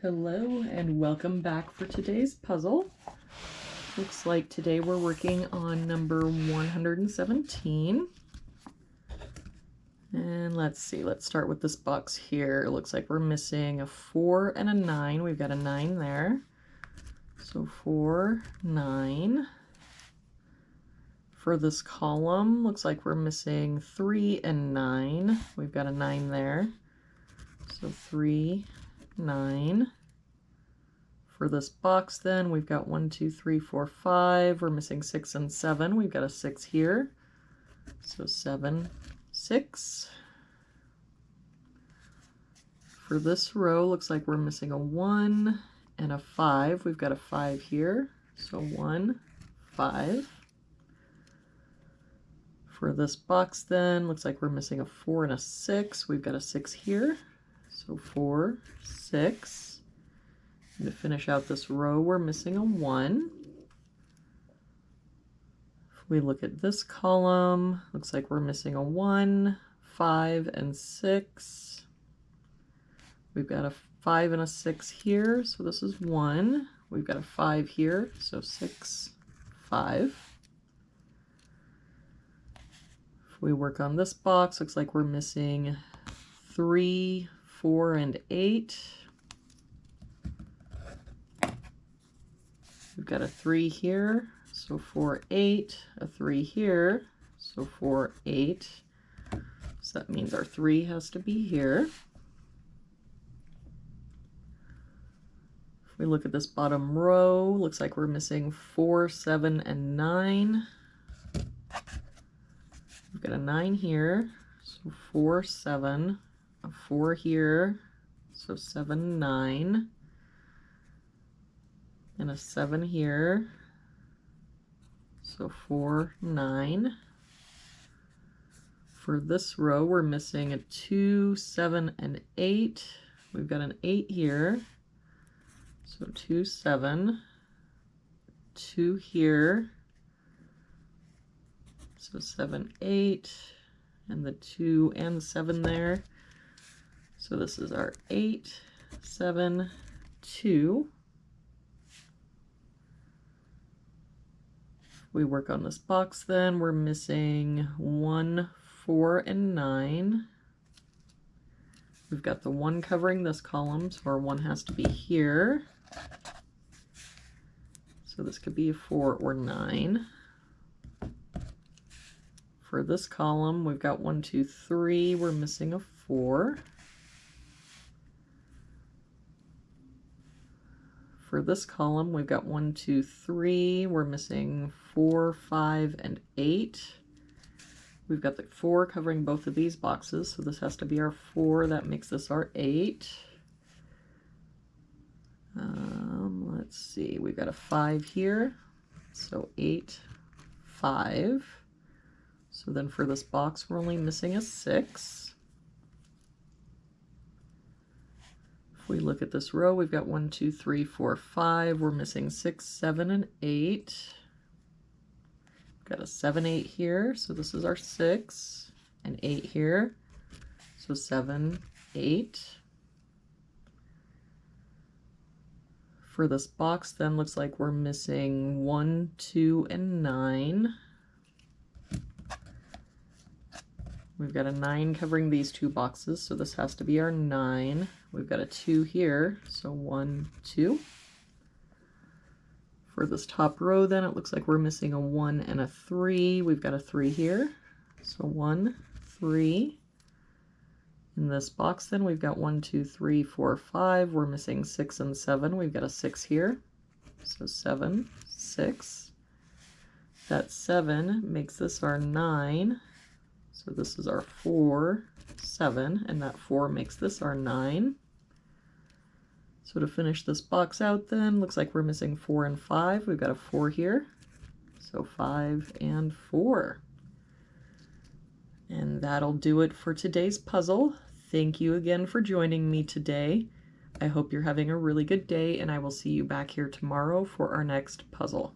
Hello and welcome back for today's puzzle. Looks like today we're working on number 117. And let's see, let's start with this box here. It looks like we're missing a 4 and a 9. We've got a 9 there. So 4, 9. For this column, looks like we're missing 3 and 9. We've got a 9 there. So 3, 9. For this box then, we've got 1, 2, 3, 4, 5. We're missing 6 and 7. We've got a 6 here. So 7, 6. For this row, looks like we're missing a 1 and a 5. We've got a 5 here. So 1, 5. For this box then, looks like we're missing a 4 and a 6. We've got a 6 here. So 4, 6. And to finish out this row, we're missing a 1. If we look at this column, looks like we're missing a 1, 5, and 6. We've got a 5 and a 6 here, so this is 1. We've got a 5 here, so 6, 5. If we work on this box, looks like we're missing 3, 4, and 8. We've got a 3 here, so 4, 8, a 3 here, so 4, 8. So that means our 3 has to be here. If we look at this bottom row, looks like we're missing 4, 7, and 9. We've got a 9 here, so 4, 7, a 4 here, so 7, 9. And a 7 here, so 4, 9. For this row, we're missing a 2, 7, and 8. We've got an 8 here, so 2, 7, 2 here, so 7, 8, and the 2 and 7 there. So this is our 8, 7, 2. We work on this box then, we're missing 1, 4, and 9. We've got the 1 covering this column, so our 1 has to be here. So this could be a 4 or 9. For this column, we've got 1, 2, 3. We're missing a 4. For this column, we've got 1, 2, 3. We're missing 4, 5, and 8. We've got the 4 covering both of these boxes, so this has to be our 4. That makes this our 8. Let's see, we've got a 5 here, so 8, 5. So then for this box, we're only missing a 6. If we look at this row, we've got 1, 2, 3, 4, 5. We're missing 6, 7, and 8. Got a 7, 8 here, so this is our 6, and 8 here, so 7, 8. For this box then, looks like we're missing 1, 2, and 9. We've got a 9 covering these 2 boxes, so this has to be our 9. We've got a 2 here, so 1, 2. For this top row then, it looks like we're missing a 1 and a 3. We've got a 3 here, so 1, 3. In this box then, we've got 1, 2, 3, 4, 5. We're missing 6 and 7. We've got a 6 here, so 7, 6. That 7 makes this our 9. So this is our 4, 7, and that 4 makes this our 9. So to finish this box out then, looks like we're missing 4 and 5. We've got a 4 here, so 5 and 4. And that'll do it for today's puzzle. Thank you again for joining me today. I hope you're having a really good day, and I will see you back here tomorrow for our next puzzle.